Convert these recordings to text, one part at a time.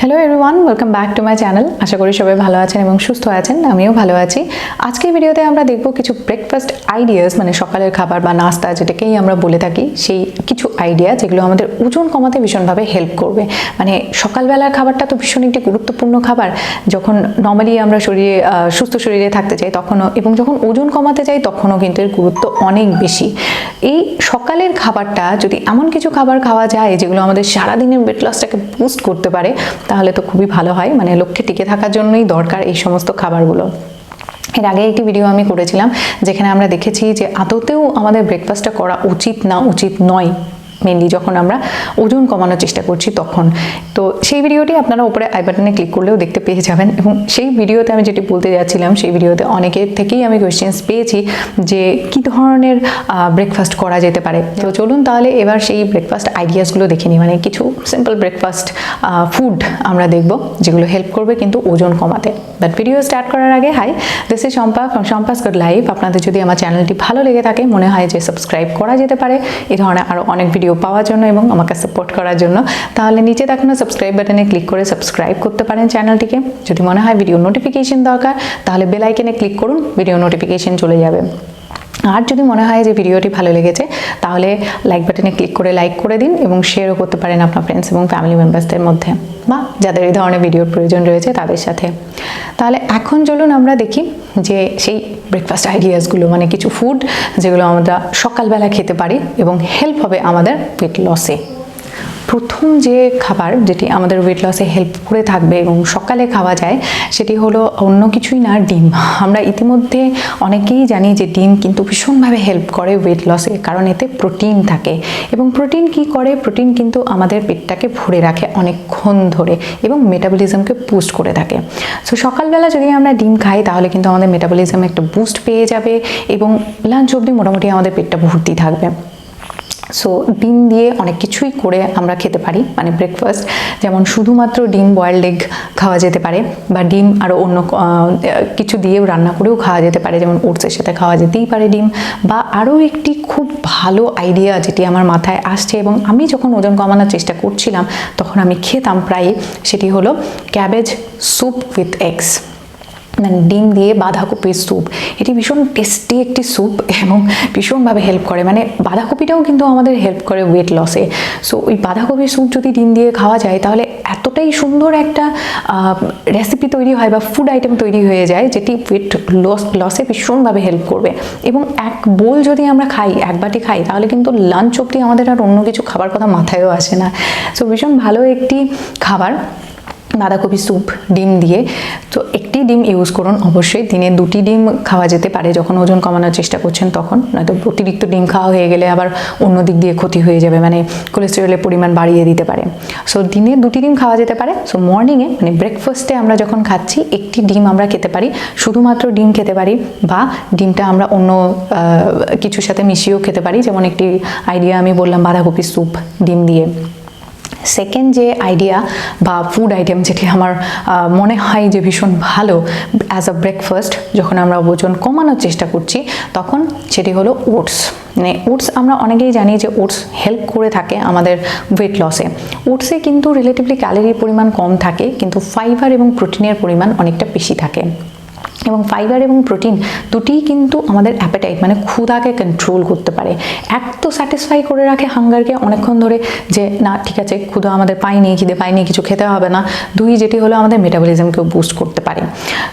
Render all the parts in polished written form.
Hello everyone, welcome back to my channel. আশা করি সবাই ভালো আছেন এবং সুস্থ আছেন। আমিও ভালো আছি। আজকের ভিডিওতে আমরা দেখব কিছু ব্রেকফাস্ট আইডিয়াস, মানে সকালের খাবার বা নাস্তা যেটাকেই আমরা বলে থাকি, সেই কিছু আইডিয়া যেগুলো আমাদের ওজন কমাতে ভীষণভাবে হেল্প করবে। মানে সকালবেলার খাবারটা তো ভীষণ একটি গুরুত্বপূর্ণ খাবার। যখন নর্মালি আমরা সুস্থ শরীরে থাকতে চাই তখনও, এবং যখন ওজন কমাতে চাই তখনও কিন্তু এর গুরুত্ব অনেক বেশি। এই সকালের খাবারটা যদি এমন কিছু খাবার খাওয়া যায় যেগুলো আমাদের সারাদিনের ওয়েট লসটাকে বুস্ট করতে পারে, তাহলে তো খুবই ভালো হয়। মানে লক্ষ্যে টিকে থাকার জন্যই দরকার এই সমস্ত খাবারগুলো। এর আগে একটি ভিডিও আমি করেছিলাম যেখানে আমরা দেখেছি যে আদতেও আমাদের ব্রেকফাস্টটা করা উচিত না, উচিত নয়, মেনলি যখন আমরা ওজন কমানোর চেষ্টা করছি তখন। তো সেই ভিডিওটি আপনারা উপরে আই বাটনে ক্লিক করলেও দেখতে পেয়ে যাবেন। এবং সেই ভিডিওতে আমি যেটি বলতে যাচ্ছিলাম, সেই ভিডিওতে অনেকের থেকেই আমি কোয়েশ্চেন্স পেয়েছি যে কী ধরনের ব্রেকফাস্ট করা যেতে পারে। তো চলুন তাহলে এবার সেই ব্রেকফাস্ট আইডিয়াসগুলো দেখে নিই। মানে কিছু সিম্পল ব্রেকফাস্ট ফুড আমরা দেখব যেগুলো হেল্প করবে কিন্তু ওজন কমাতে। বাট ভিডিও স্টার্ট করার আগে, hi, this is Shampa from Shampa's good life. আপনাদের যদি আমার চ্যানেলটি ভালো লেগে থাকে, মনে হয় যে সাবস্ক্রাইব করা যেতে পারে এই ধরনের আরও অনেক ভিডিও পাওয়ার জন্য এবং আমাকে সাপোর্ট করার জন্য, তাহলে নিচে দেখানো সাবস্ক্রাইব বাটনে ক্লিক করে সাবস্ক্রাইব করতে পারেন চ্যানেলটিকে। যদি মনে হয় ভিডিও নোটিফিকেশন দরকার, তাহলে বেল আইকনে ক্লিক করুন, ভিডিও নোটিফিকেশন চলে যাবে। আর যদি মনে হয় যে ভিডিওটি ভালো লেগেছে, তাহলে লাইক বাটনে ক্লিক করে লাইক করে দিন এবং শেয়ারও করতে পারেন আপনার ফ্রেন্ডস এবং ফ্যামিলি মেম্বার্সদের মধ্যে, বা যাদের এই ধরনের ভিডিওর প্রয়োজন রয়েছে তাদের সাথে। তাহলে এখন চলুন আমরা দেখি যে সেই ব্রেকফাস্ট আইডিয়াসগুলো, মানে কিছু ফুড যেগুলো আমরা সকালবেলা খেতে পারি এবং হেল্প হবে আমাদের ওয়েট লসে। প্রথম যে খাবার যেটি আমাদের ওয়েট লসে হেল্প করে থাকবে এবং সকালে খাওয়া যায়, সেটি হলো অন্য কিছুই না, ডিম। আমরা ইতিমধ্যে অনেকেই জানি যে ডিম কিন্তু ভীষণভাবে হেল্প করে ওয়েট লসে, কারণ এতে প্রোটিন থাকে। এবং প্রোটিন কি করে? প্রোটিন কিন্তু আমাদের পেটটাকে ভরে রাখে অনেকক্ষণ ধরে এবং মেটাবলিজমকে বুস্ট করে থাকে। সো সকালবেলা যদি আমরা ডিম খাই তাহলে কিন্তু আমাদের মেটাবলিজম একটা বুস্ট পেয়ে যাবে এবং লাঞ্চ অবধি মোটামুটি আমাদের পেটটা ভর্তি থাকবে। সো ডিম দিয়ে অনেক কিছুই করে আমরা খেতে পারি, মানে ব্রেকফাস্ট, যেমন শুধুমাত্র ডিম বয়েলড এগ খাওয়া যেতে পারে, বা ডিম আরও অন্য কিছু দিয়েও রান্না করেও খাওয়া যেতে পারে, যেমন ওটসের সাথে খাওয়া যেতেই পারে ডিম। বা আরও একটি খুব ভালো আইডিয়া যেটি আমার মাথায় আসছে এবং আমি যখন ওজন কমানোর চেষ্টা করছিলাম তখন আমি খেতাম প্রায়, সেটি হলো ক্যাবেজ স্যুপ উইথ এগস, মানে ডিম দিয়ে বাঁধাকপির স্যুপ। এটি ভীষণ টেস্টি একটি স্যুপ এবং ভীষণভাবে হেল্প করে। মানে বাঁধাকপিটাও কিন্তু আমাদের হেল্প করে ওয়েট লসে। সো ওই বাঁধাকপির স্যুপ যদি ডিম দিয়ে খাওয়া যায় তাহলে এতটাই সুন্দর একটা রেসিপি তৈরি হয় বা ফুড আইটেম তৈরি হয়ে যায় যেটি ওয়েট লসে ভীষণভাবে হেল্প করবে। এবং এক বোল যদি আমরা খাই, এক বাটি খাই, তাহলে কিন্তু লাঞ্চ অবধি আমাদের আর অন্য কিছু খাবার কথা মাথায়ও আসে না। সো ভীষণ ভালো একটি খাবার বাঁধাকপি স্যুপ ডিম দিয়ে। তো একটি ডিম ইউজ করুন অবশ্যই, দিনে 2টি ডিম খাওয়া যেতে পারে যখন ওজন কমানোর চেষ্টা করছেন তখন। নয়তো অতিরিক্ত ডিম খাওয়া হয়ে গেলে আবার অন্য দিক দিয়ে ক্ষতি হয়ে যাবে, মানে কোলেস্টেরলের পরিমাণ বাড়িয়ে দিতে পারে। সো দিনে 2টি ডিম খাওয়া যেতে পারে। সো মর্নিংয়ে, মানে ব্রেকফাস্টে আমরা যখন খাচ্ছি, একটি ডিম আমরা খেতে পারি, শুধুমাত্র ডিম খেতে পারি, বা ডিমটা আমরা অন্য কিছুর সাথে মিশিয়েও খেতে পারি। যেমন একটি আইডিয়া আমি বললাম বাঁধাকপি স্যুপ ডিম দিয়ে। সেকেন্ড যে আইডিয়া বা ফুড আইটেম যেটি আমার মনে হয় যে ভীষণ ভালো অ্যাজ আ ব্রেকফাস্ট যখন আমরা ওজন কমানোর চেষ্টা করছি তখন, সেটি হলো ওটস। মানে ওটস আমরা অনেকেই জানি যে ওটস হেল্প করে থাকে আমাদের ওয়েট লসে। ওটসে কিন্তু রিলেটিভলি ক্যালোরির পরিমাণ কম থাকে, কিন্তু ফাইবার এবং প্রোটিনের পরিমাণ অনেকটা বেশি থাকে। এবং ফাইবার এবং প্রোটিন দুটিই কিন্তু আমাদের অ্যাপেটাইট, মানে ক্ষুধাকে কন্ট্রোল করতে পারে। এক তো স্যাটিসফাই করে রাখে হাঙ্গারকে অনেকক্ষণ ধরে, যে না ঠিক আছে ক্ষুধা আমাদের পাইনি, খিদে পাইনি, কিছু খেতে হবে না। 2, যেটি হলো আমাদের মেটাবলিজমকেও বুস্ট করতে পারে।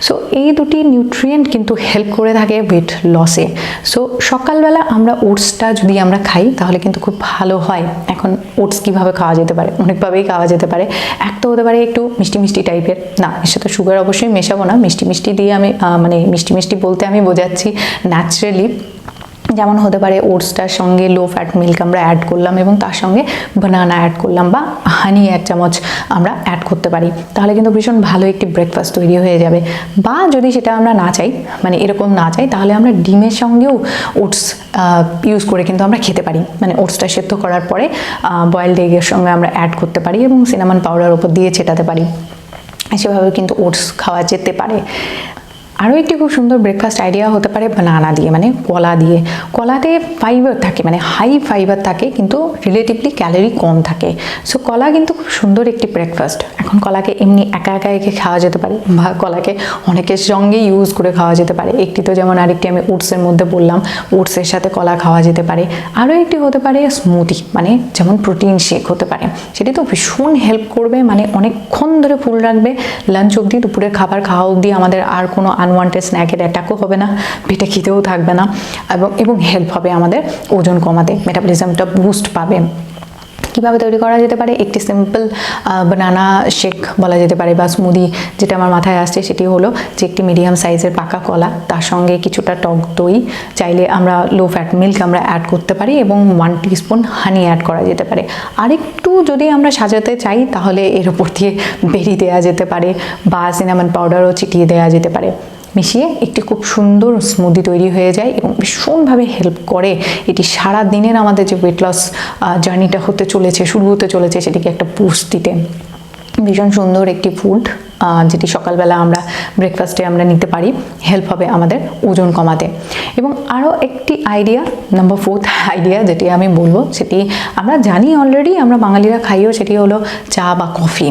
সো এই দুটি নিউট্রিয়েন্ট কিন্তু হেল্প করে থাকে ওয়েট লসে। সো সকালবেলা আমরা ওটসটা যদি আমরা খাই তাহলে কিন্তু খুব ভালো হয়। এখন ওটস কীভাবে খাওয়া যেতে পারে? অনেকভাবেই খাওয়া যেতে পারে। এক তো হতে পারে একটু মিষ্টি মিষ্টি টাইপের, না এর সাথে সুগার অবশ্যই মেশাবো না, মিষ্টি মিষ্টি দিয়ে আমি মানে মিষ্টি মিষ্টি বলতে আমি বোঝাচ্ছি ন্যাচারালি। যেমন হতে পারে ওটসটার সঙ্গে লো ফ্যাট মিল্ক আমরা অ্যাড করলাম এবং তার সঙ্গে বানানা অ্যাড করলাম, বা হানি 1 চামচ আমরা অ্যাড করতে পারি, তাহলে কিন্তু ভীষণ ভালো একটি ব্রেকফাস্ট তৈরি হয়ে যাবে। বা যদি সেটা আমরা না চাই, মানে এরকম না চাই, তাহলে আমরা ডিমের সঙ্গেও ওটস ইউজ করে কিন্তু আমরা খেতে পারি। মানে ওটসটা সেদ্ধ করার পরে বয়েলড এগের সঙ্গে আমরা অ্যাড করতে পারি এবং সিনামন পাউডার ওপর দিয়ে ছেটাতে পারি। সেভাবে কিন্তু ওটস খাওয়া যেতে পারে। আরও একটি খুব সুন্দর ব্রেকফাস্ট আইডিয়া হতে পারে বানানা দিয়ে, মানে কলা দিয়ে। কলাতে ফাইবার থাকে, মানে হাই ফাইবার থাকে, কিন্তু রিলেটিভলি ক্যালোরি কম থাকে। সো কলা কিন্তু খুব সুন্দর একটি ব্রেকফাস্ট। এখন কলাকে এমনি একা একা একে খাওয়া যেতে পারে, বা কলাকে অনেকের সঙ্গে ইউজ করে খাওয়া যেতে পারে। একটি তো যেমন আরেকটি আমি ওটসের মধ্যে বললাম, ওটসের সাথে কলা খাওয়া যেতে পারে। আরও একটি হতে পারে স্মুদি, মানে যেমন প্রোটিন শেক হতে পারে। সেটি তো ভীষণ হেল্প করবে, মানে অনেকক্ষণ ধরে ফুল রাখবে, লাঞ্চ অবধি, দুপুরের খাবার খাওয়া অবধি আমাদের আর কোনো আনওয়ান্টেড স্ন্যাকের অ্যাটাকও হবে না, পেটে খিদেও থাকবে না, এবং হেল্প হবে আমাদের ওজন কমাতে, মেটাবলিজমটা বুস্ট পাবে। কীভাবে তৈরি করা যেতে পারে? একটি সিম্পল বানানা শেক বলা যেতে পারে, বা স্মুদি। যেটা আমার মাথায় আসছে সেটি হলো যে একটি মিডিয়াম সাইজের পাকা কলা, তার সঙ্গে কিছুটা টক দই, চাইলে আমরা লো ফ্যাট মিল্ক আমরা অ্যাড করতে পারি, এবং 1 টিস্পুন হানি অ্যাড করা যেতে পারে। আরেকটু যদি আমরা সাজাতে চাই তাহলে এর উপর দিয়ে বেরি দেওয়া যেতে পারে, বা সিনামন পাউডারও ছিটিয়ে দেওয়া যেতে পারে। মিশিয়ে একটি খুব সুন্দর স্মুদি তৈরি হয়ে যায় এবং ভীষণভাবে হেল্প করে এটি সারা দিনের আমাদের যে ওয়েট লস জার্নিটা হতে চলেছে, শুরু হতে চলেছে, সেটিকে একটা বুস্ট দিতে। ভীষণ সুন্দর একটি ফুড, যেটি সকালবেলা আমরা ব্রেকফাস্টে আমরা নিতে পারি, হেল্প হবে আমাদের ওজন কমাতে। এবং আরও একটি আইডিয়া, নাম্বার 4th আইডিয়া যেটি আমি বলবো, সেটি আমরা জানি অলরেডি, আমরা বাঙালিরা খাইও, সেটি হলো চা বা কফি।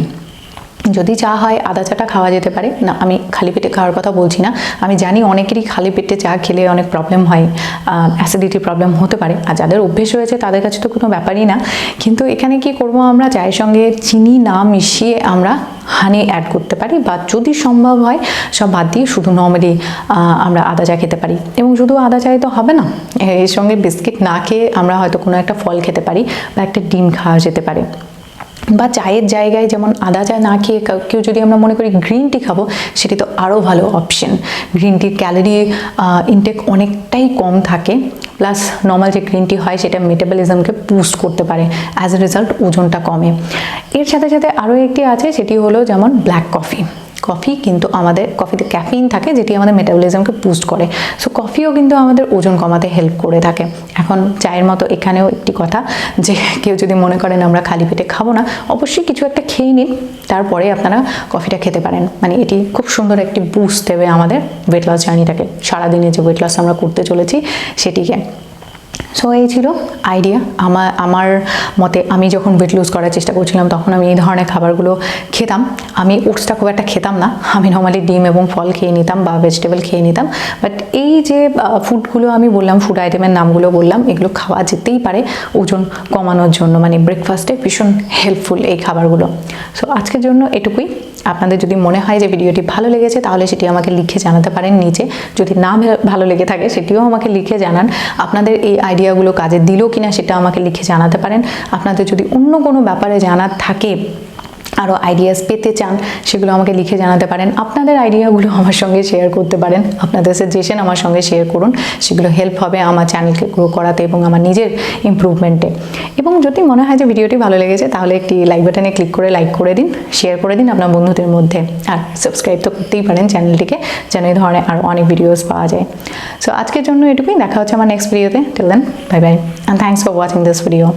যদি চা হয় আদা চাটা খাওয়া যেতে পারে না, আমি খালি পেটে খাওয়ার কথা বলছি না। আমি জানি অনেকেরই খালি পেটে চা খেলে অনেক প্রবলেম হয়, অ্যাসিডিটি প্রবলেম হতে পারে, আর যাদের অভ্যেস হয়েছে তাদের কাছে তো কোনো ব্যাপারই না। কিন্তু এখানে কি করব আমরা, চায়ের সঙ্গে চিনি না মিশিয়ে আমরা হানি অ্যাড করতে পারি, বা যদি সম্ভব হয় সব বাদ দিয়ে শুধু নর্মালি আমরা আদা চা খেতে পারি। এবং শুধু আদা চাই তো হবে না, এর সঙ্গে বিস্কিট না খেয়ে আমরা হয়তো কোনো একটা ফল খেতে পারি, বা একটা ডিম খাওয়া যেতে পারে। বা চায়ের জায়গায় যেমন আদা চা না খেয়ে কেউ যদি আমরা মনে করি গ্রিন টি খাবো, সেটি তো আরও ভালো অপশন। গ্রিন টির ক্যালোরি ইনটেক অনেকটাই কম থাকে, প্লাস নর্মাল যে গ্রিন টি হয় সেটা মেটাবলিজমকে বুস্ট করতে পারে, অ্যাজ এ রেজাল্ট ওজনটা কমে। এর সাথে সাথে আরও একটি আছে, সেটি হলো যেমন ব্ল্যাক কফি। কফি কিন্তু আমাদের, কফিতে ক্যাফিন থাকে যেটি আমাদের মেটাবলিজমকে বুস্ট করে। সো কফিও কিন্তু আমাদের ওজন কমাতে হেল্প করে থাকে। এখন চায়ের মতো এখানেও একটি কথা, যে কেউ যদি মনে করেন আমরা খালি পেটে খাবো না, অবশ্যই কিছু একটা খেয়ে নিন, তারপরে আপনারা কফিটা খেতে পারেন। মানে এটি খুব সুন্দর একটি বুস্ট দেবে আমাদের ওয়েট লস জার্নিটাকে, সারাদিনে যে ওয়েট লস আমরা করতে চলেছি সেটিকে। সো এই ছিল আইডিয়া। আমার মতে আমি যখন ওয়েট লুজ করার চেষ্টা করছিলাম তখন আমি এই ধরনের খাবারগুলো খেতাম। আমি ওটসটা খুব একটা খেতাম না, আমি নর্মালি ডিম এবং ফল খেয়ে নিতাম বা ভেজিটেবল খেয়ে নিতাম। বাট এই যে ফুডগুলো আমি বললাম, ফুড আইটেমের নামগুলো বললাম, এগুলো খাওয়া যেতেই পারে ওজন কমানোর জন্য, মানে ব্রেকফাস্টে ভীষণ হেল্পফুল এই খাবারগুলো। সো আজকের জন্য এটুকুই। আপনাদের যদি মনে হয় যে ভিডিওটি ভালো লেগেছে তাহলে সেটি আমাকে লিখে জানাতে পারেন নিচে। যদি না ভালো লেগে থাকে সেটিও আমাকে লিখে জানান। আপনাদের এই আইডিয়াগুলো কাজে দিল কিনা সেটা আমাকে লিখে জানাতে পারেন। আপনাদের যদি অন্য কোনো ব্যাপারে জানার থাকে, আরও আইডিয়াস পেতে চান, সেগুলো আমাকে লিখে জানাতে পারেন। আপনাদের আইডিয়াগুলো আমার সঙ্গে শেয়ার করতে পারেন, আপনাদের সাজেশন আমার সঙ্গে শেয়ার করুন, সেগুলো হেল্প হবে আমার চ্যানেলকে গ্রো করাতে এবং আমার নিজের ইমপ্রুভমেন্টে। এবং যদি মনে হয় যে ভিডিওটি ভালো লেগেছে তাহলে একটি লাইক বাটনে ক্লিক করে লাইক করে দিন, শেয়ার করে দিন আপনার বন্ধুদের মধ্যে, আর সাবস্ক্রাইব তো করতেই পারেন চ্যানেলটিকে, যেন এই ধরনের আরও অনেক ভিডিওস পাওয়া যায়। সো আজকের জন্য এটুকুই, দেখা হচ্ছে আমার নেক্সট ভিডিওতে। Till then, bye bye, and thanks for watching this video.